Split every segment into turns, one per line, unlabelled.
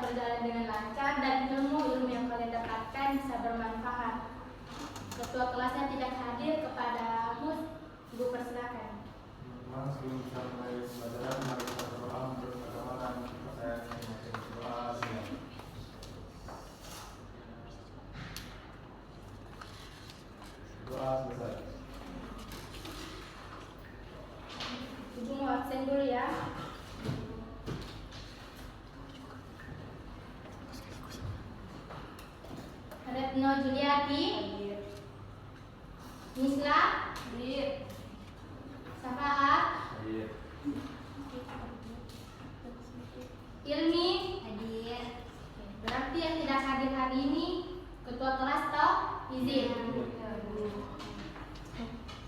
berjalan dengan lancar dan ilmu yang kalian dapatkan bisa bermanfaat. Ketua kelasnya tidak hadir, kepada Ibu persilakan.
Sebelum kita mulai pelajaran, mari kita berdoa untuk agama dan kepercayaan masing-masing. Doa selesai.
Ibu mau absen dulu ya. Retno Juliati, Misla, Safahat, Ilmi, berarti yang tidak hadir hari ini ketua kelas toh izin.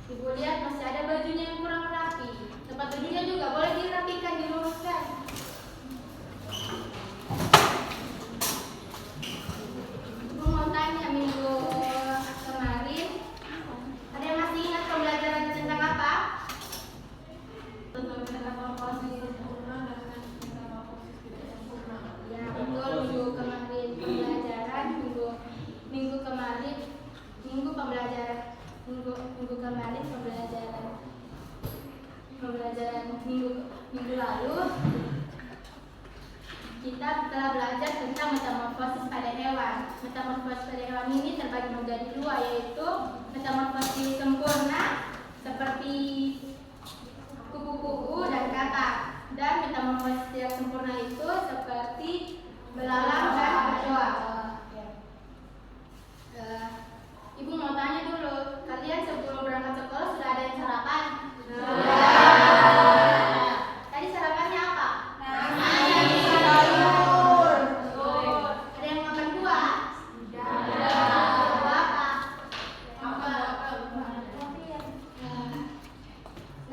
Ibu lihat masih ada bajunya yang kurang rapi. Tempat duduknya juga boleh dirapikan, diluruskan. Ibu mau tanya, minggu kemarin ada yang masih ingat pembelajaran tentang apa? Tentang metamorfosis sempurna dan metamorfosis tidak sempurna. Ya betul, minggu kemarin pembelajaran minggu kemarin pembelajaran minggu lalu kita telah belajar tentang metamorfosis pada hewan. Metamorfosis pada hewan ini terbagi menjadi dua, yaitu metamorfosis sempurna seperti kupu-kupu dan katak, dan metamorfosis tidak sempurna itu seperti belalang dan kecoa. Ibu mau tanya dulu, kalian sebelum berangkat sekolah sudah ada yang sarapan? Tadi sarapannya apa? Nasi sayur. Ada yang makan buah? Buah apa?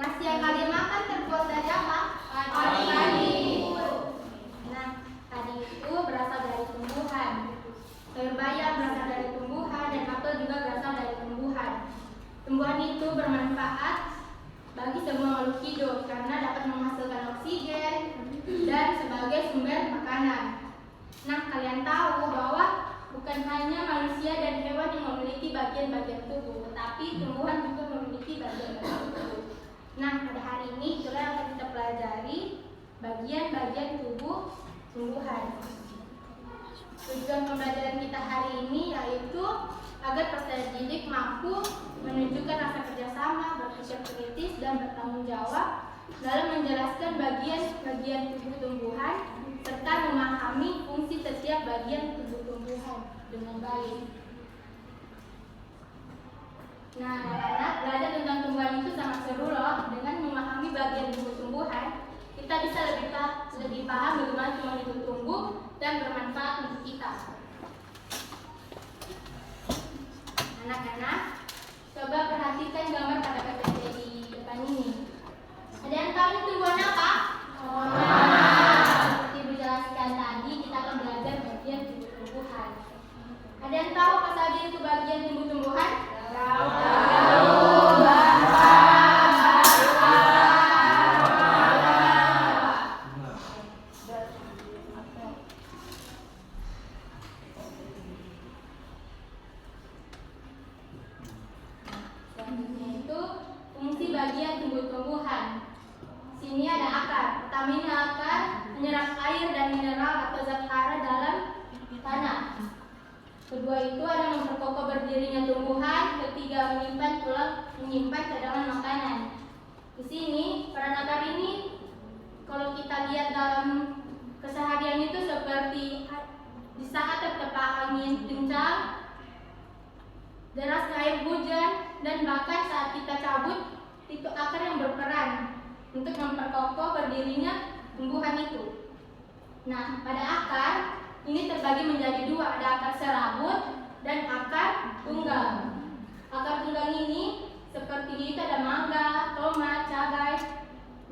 Nasi yang kalian makan terbuat dari apa? Padi. Nah, padi itu berasal dari tumbuhan. Sayur bayam berasal dari tumbuhan dan apel juga berasal dari tumbuhan. Tumbuhan itu bermanfaat bagi semua makhluk hidup karena dapat menghasilkan oksigen dan sebagai sumber makanan. Nah, kalian tahu bahwa bukan hanya manusia dan hewan yang memiliki bagian-bagian tubuh, tetapi tumbuhan juga memiliki bagian-bagian tubuh. Nah, pada hari ini itulah yang akan kita pelajari bagian-bagian tubuh tumbuhan. Tujuan pembelajaran kita hari ini yaitu agar peserta didik mampu menunjukkan rasa kerjasama, berpikir kritis, dan bertanggung jawab dalam menjelaskan bagian-bagian tubuh tumbuhan serta memahami fungsi setiap bagian tubuh tumbuhan dengan baik. Nah, anak-anak, belajar tentang tumbuhan itu sangat seru loh. Dengan memahami bagian tubuh tumbuhan, kita bisa lebih paham bagaimana tumbuhan itu tumbuh dan bermanfaat untuk kita. Anak-anak, coba perhatikan gambar pada PPT di depan ini. Ada yang tahu ini tumbuhan apa? Seperti dijelaskan tadi, kita akan belajar bagian tubuh tumbuhan. Ada yang tahu apa saja itu bagian tubuh tumbuhan? Bagian tumbuh-tumbuhan. Sini ada akar. Pertama ini akar menyerap air dan mineral atau zat hara dalam tanah. Kedua itu ada memperkokoh berdirinya tumbuhan. Ketiga menyimpan cadangan makanan. Di sini peran akar ini kalau kita lihat dalam keseharian itu seperti di saat tertimpa angin kencang, derasnya air hujan, dan bahkan saat kita cabut, itu akar yang berperan untuk memperkokoh berdirinya tumbuhan itu. Nah, pada akar ini terbagi menjadi dua, ada akar serabut dan akar tunggal. Akar tunggal ini seperti itu ada mangga, tomat, cabai,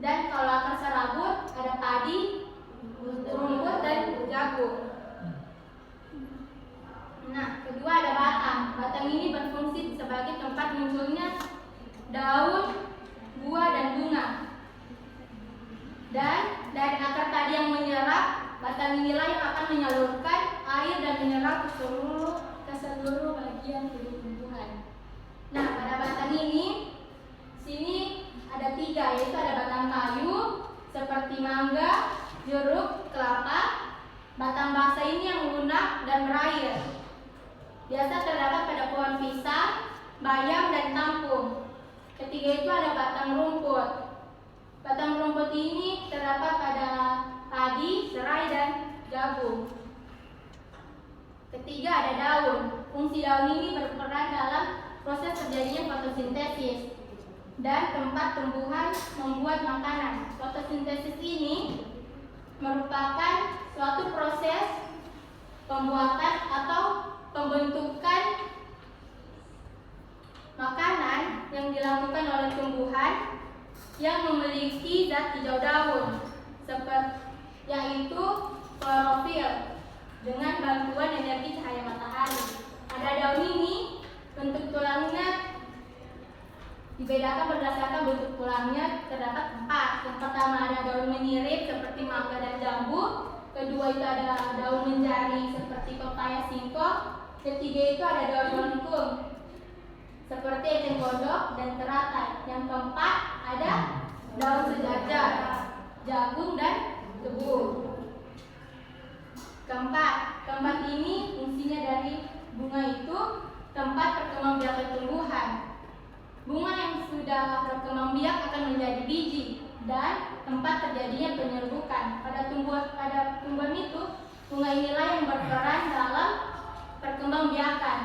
dan kalau akar serabut ada padi, rumput, dan jagung. Nah, kedua ada batang. Batang ini berfungsi sebagai tempat munculnya daun, buah, dan bunga. Dan dari akar tadi yang menyerap batang inilah yang akan menyalurkan air dan mineral ke seluruh bagian tubuh tumbuhan. Nah, pada batang ini, sini ada 3, yaitu ada batang kayu seperti mangga, jeruk, kelapa. Batang basa ini yang lunak dan berair. Biasa terdapat pada pohon pisang, bayam, dan tampung. Ketiga itu ada batang rumput. Batang rumput ini terdapat pada padi, serai, dan jagung. Ketiga ada daun. Fungsi daun ini berperan dalam proses terjadinya fotosintesis dan tempat tumbuhan membuat makanan. Fotosintesis ini merupakan suatu proses pembuatan atau pembentukan makanan yang dilakukan oleh tumbuhan yang memiliki zat hijau daun, yaitu klorofil, dengan bantuan energi cahaya matahari. Pada daun ini, bentuk tulangnya dibedakan berdasarkan bentuk tulangnya, terdapat 4. Yang pertama ada daun menyirip seperti mangga dan jambu. Kedua itu ada daun menjari seperti pepaya, singkong. Ketiga itu ada daun melengkung seperti eceng gondok dan teratai. Yang keempat ada daun sejajar, jagung, dan tebu. Keempat ini fungsinya dari bunga itu tempat perkembangbiakan tumbuhan. Bunga yang sudah berkembang biak akan menjadi biji dan tempat terjadinya penyerbukan. Pada tumbuhan itu, bunga inilah yang berperan dalam perkembangbiakan.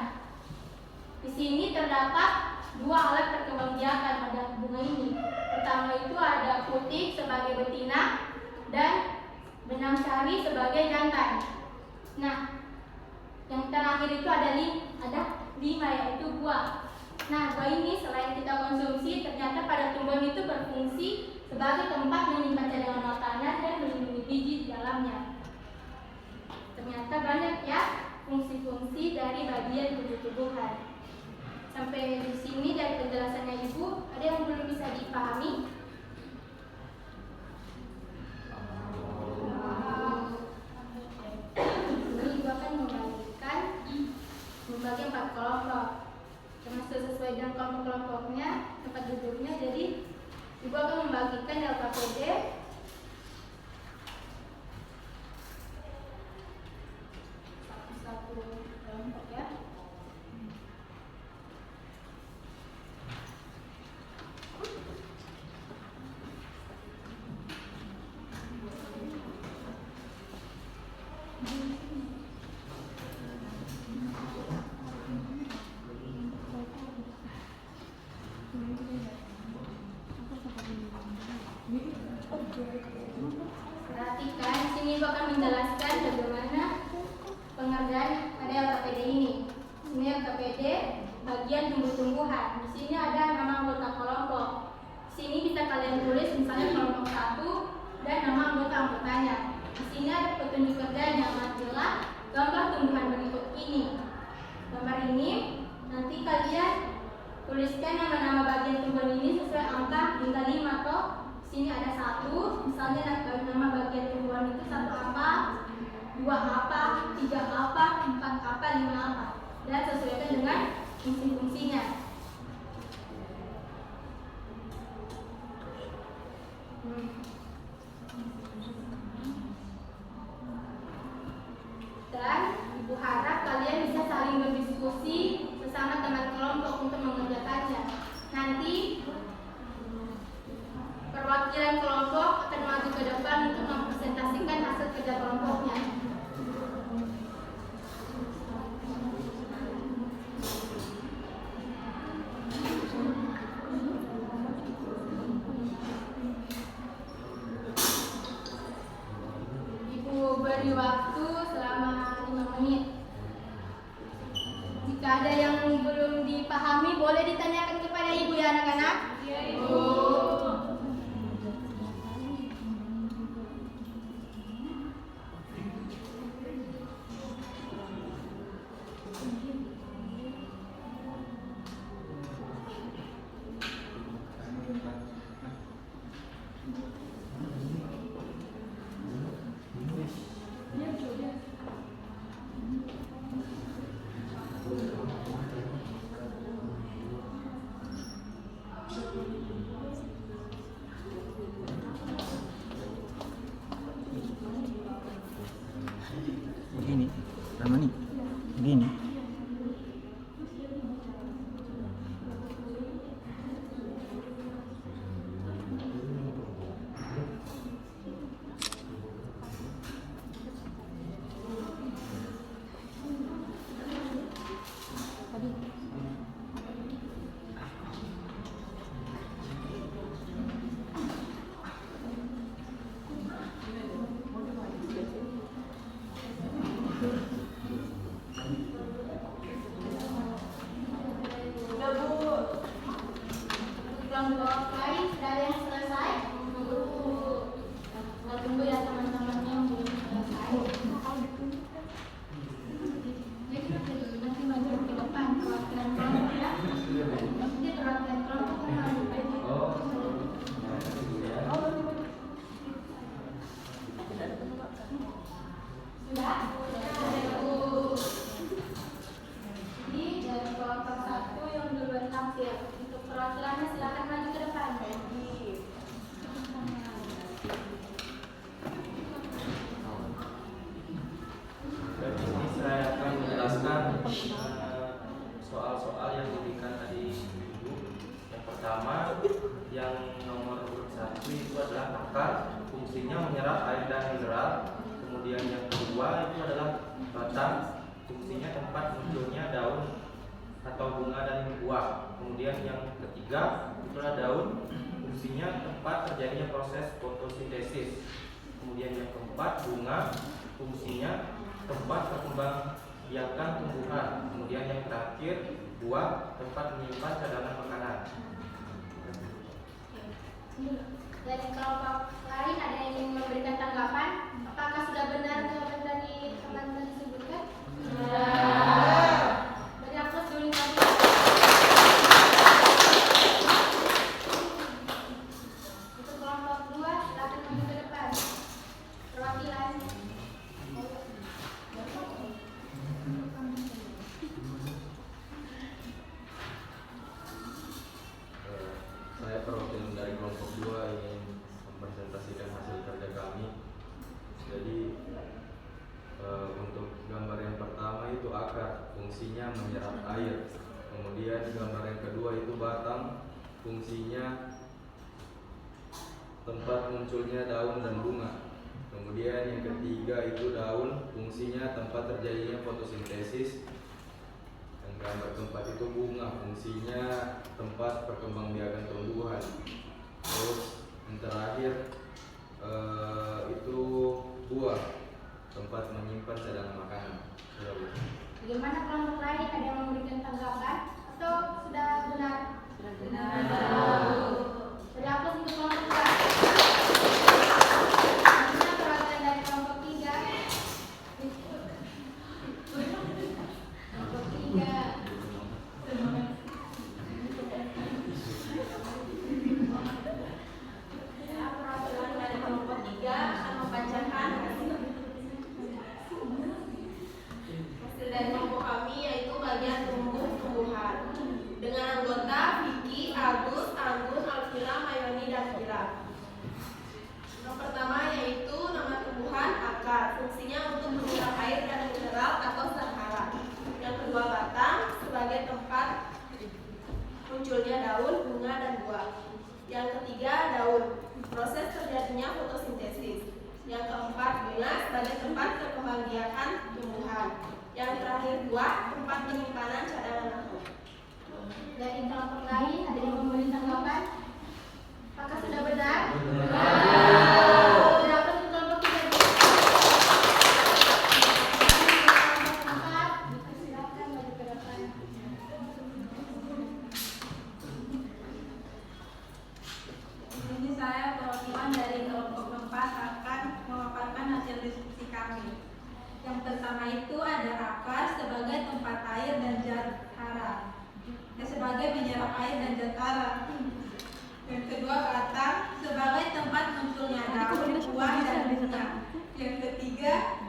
Di sini terdapat 2 alat perkembangbiakan pada bunga ini. Pertama itu ada putik sebagai betina dan benang sari sebagai jantan. Nah, yang terakhir itu ada 5, yaitu buah. Nah, buah ini selain kita konsumsi, ternyata pada tumbuhan itu berfungsi sebagai tempat menyimpan cadangan makanan dan melindungi biji di dalamnya. Ternyata banyak ya fungsi-fungsi dari bagian tubuh-tubuhan. Sampai di sini dari penjelasannya Ibu, ada yang belum bisa dipahami? Ini Ibu akan membagi 4 kelompok. Termasuk sesuai dengan kelompok-kelompoknya, tempat duduknya. Jadi Ibu akan membagikan LKPD satu kelompok ya. Perhatikan, di sini Ibu akan menjelaskan bagaimana pengerjaan pada LKPD ini. Ini LKPD bagian tumbuh-tumbuhan. Di sini ada nama anggota kelompok. Di sini bisa kalian tulis misalnya kelompok 1 dan nama anggotanya. Di sini ada petunjuk kerjanya, amatilah gambar tumbuhan berikut ini. Gambar ini nanti kalian tuliskan nama-nama bagian tumbuhan ini sesuai angka hingga 5 atau sini ada 1, misalnya nama bagian tumbuhan itu 1 apa, 2 apa, 3 apa, 4 apa, 5 apa, dan sesuaikan dengan fungsi-fungsinya. Dan Ibu harap kalian bisa saling berdiskusi bersama teman kelompok untuk mengerjakannya. Nanti perwakilan kelompok akan maju ke depan untuk mempresentasikan hasil kerja kelompoknya. Ibu beri waktu selama 5 menit. Jika ada yang belum dipahami, boleh ditanyakan kepada Ibu ya anak-anak? Iya, Ibu.
Begini, Ramani. Begini.
Kelompok lain sudah ada yang selesai? Kita tunggu ya teman-teman yang belum selesai. Nanti maju ke depan perwakilan kelompok ya. Nanti perwakilan kelompok kan maju ke depan. Sudah? Ini dari kelompok 1 yang duluan tampil. Untuk perwakilannya silakan maju ke depan.
Dan ini saya akan menjelaskan soal-soal yang diberikan tadi Ibu. Yang pertama, yang nomor 1 itu adalah akar, fungsinya menyerap air dan mineral. Kemudian yang kedua itu adalah batang, fungsinya tempat munculnya daun atau bunga dan buah. Kemudian yang ketiga itulah daun, fungsinya tempat terjadinya proses fotosintesis. Kemudian yang keempat bunga, fungsinya tempat perkembangbiakan tumbuhan. Kemudian yang terakhir buah, tempat menyimpan cadangan makanan.
Dari kelompok lain ada yang ingin memberikan tanggapan? Apakah sudah benar jawaban dari teman-teman disebutkan? Sudah. Beri aplaus dulu tadi. Untuk kelompok 2 silakan maju ke depan. Perwakilan.
Saya perwakilan dari kelompok 2 ingin mempresentasikan hasil kerja kami. Jadi untuk gambar yang pertama itu akar, fungsinya menyerap air. Kemudian gambar yang kedua itu batang, fungsinya tempat munculnya daun dan bunga. Kemudian yang ketiga itu daun, fungsinya tempat terjadinya fotosintesis. Dan gambar keempat itu bunga, fungsinya tempat perkembangbiakan tumbuhan. Terus yang terakhir itu buah, tempat menyimpan cadangan makanan.
Bagaimana kelompok lain, ada yang memberikan tanggapan atau sudah benar? Benar. Beri aplaus untuk kelompok 2. Selanjutnya perwakilan dari kelompok 3. Kelompok 3.
Perwakilan dari kelompok 3 akan membacakan hasil dari kelompok kami, yaitu bagian tumbuh-tumbuhan dengan anggota Vicky, Agus, Anggun, Alvira, Mayoni, dan Kira. Yang pertama yaitu nama tumbuhan akar, fungsinya untuk menyerap air dan mineral atau sahara. Yang kedua batang, sebagai tempat munculnya daun, bunga, dan buah. Yang ketiga daun, proses terjadinya fotosintesis. Yang keempat bunga, sebagai tempat perkembangbiakan tumbuhan. Yang terakhir buah, tempat penyimpanan cadangan makanan.
Dari kelompok lain ada yang memberi tanggapan? Apakah sudah benar? Berapa untuk kelompok 3? Silakan maju ke depan.
Ini saya perwakilan dari kelompok 4 akan memaparkan hasil diskusi kami. Yang pertama itu ada akar sebagai tempat air dan jatara, sebagai menyerap air dan jatara. Yang kedua batang sebagai tempat munculnya daun, buah, dan bunga. Yang ketiga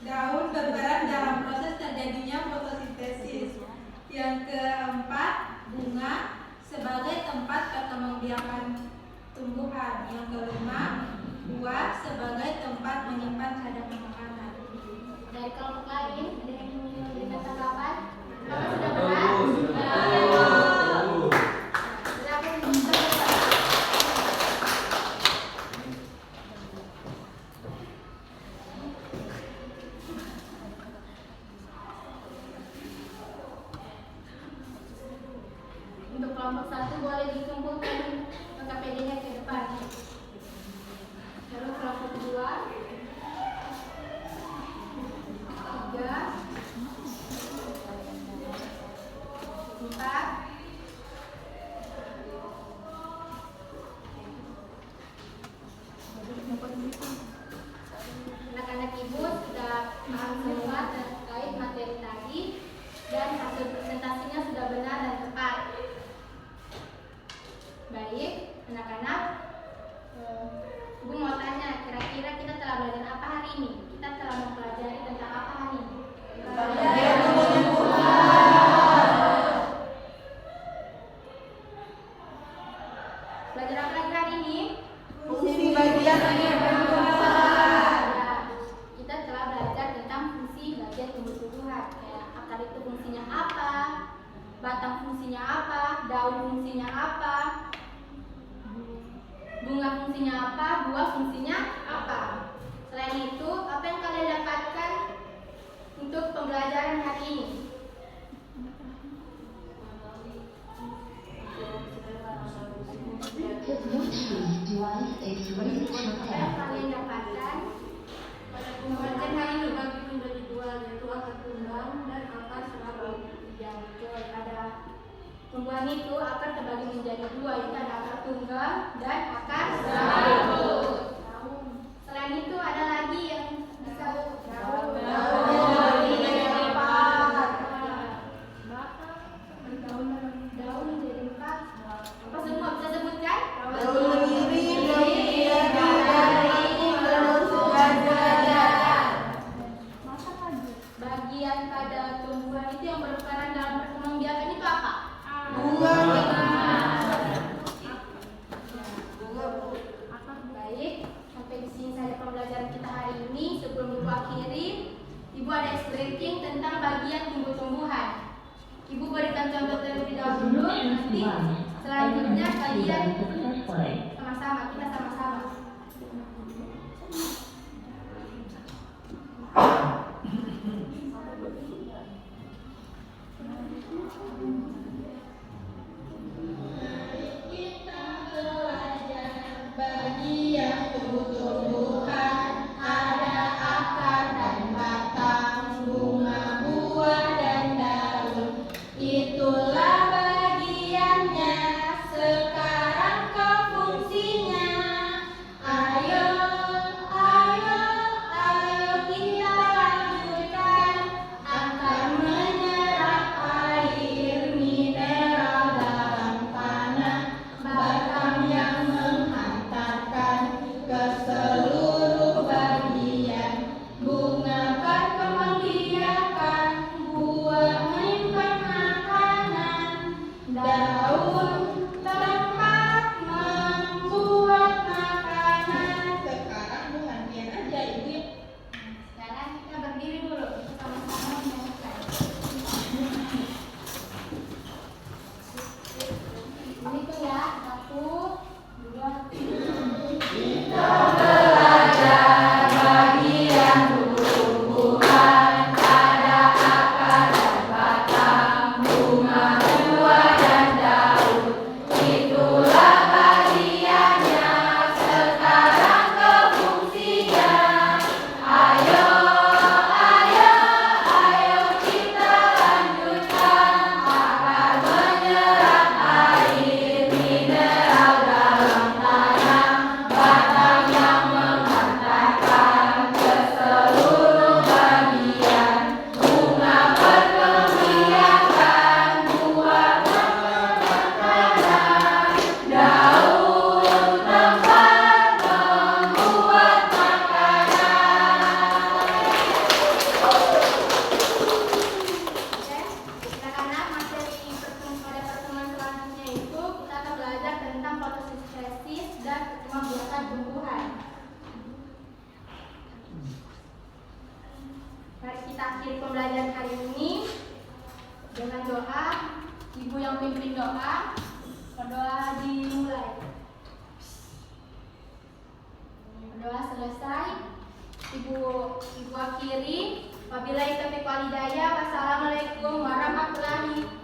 daun berperan dalam proses terjadinya fotosintesis. Yang keempat, bunga sebagai tempat perkembangbiakan tumbuhan. Yang kelima, buah sebagai tempat menyimpan cadangan makanan.
Dari kelompok lain ada yang ingin memberikan tanggapan? Apakah sudah benar? Silakan untuk terbuka. Untuk kelompok 1 boleh dikumpulkan PKPD-nya ke depan. Lalu kelompok 2, 3, 4, anak-anak ibu sudah paham semua terkait materi tadi dan hasil presentasinya sudah benar dan tepat. Baik, anak-anak, Ibu mau tanya, kira-kira kita telah belajar apa hari ini? Kita telah mempelajari tentang apa hari ini? Belajar apa lagi hari ini?
Fungsi bagian tumbuh-tumbuhan.
Ya, kita telah belajar tentang fungsi bagian tumbuh-tumbuhan. Kayak akar itu fungsinya apa, batang fungsinya apa, daun fungsinya apa, bunga fungsinya apa, buah fungsinya apa. Selain itu, apa yang kalian dapatkan untuk pembelajaran hari ini? Apa yang kalian dapatkan pada pembelajaran hari ini? Bagi menjadi dua, yaitu akar tunggang dan akar serabut. Yang ada tumbuhan itu akar terbagi menjadi dua, yaitu ada akar tunggang dan akar serabut. Selain itu ada lagi yang bisa daun jadi empat. Apa semua bisa sebutkan?
Daun mengiring, daun biadari, daun sejajar.
Bagian pada tumbuhan itu yang berperan dalam perkembangbiakan itu apa?
Bunga.
Baik, sampai di sini saja pembelajaran kita hari ini. Sebelum Ibu akhiri, Ibu ada explaining tentang bagian tumbuh-tumbuhan. Ibu berikan contoh terlebih dahulu, nanti selanjutnya kalian sama-sama, kita sama-sama.
Kita belajar bagian tumbuh-tumbuhan, ada akar dan batang, bunga, buah dan daun. Itulah bagiannya, sekarang ke fungsinya. Ayo, ayo, ayo kita lanjutkan. Akar menyerap air,
mengakhiri pembelajaran hari ini dengan doa. Ibu yang pimpin doa, berdoa dimulai. Doa selesai, ibu akhiri. Wabillahi taufiq wal hidayah. Wassalamualaikum warahmatullahi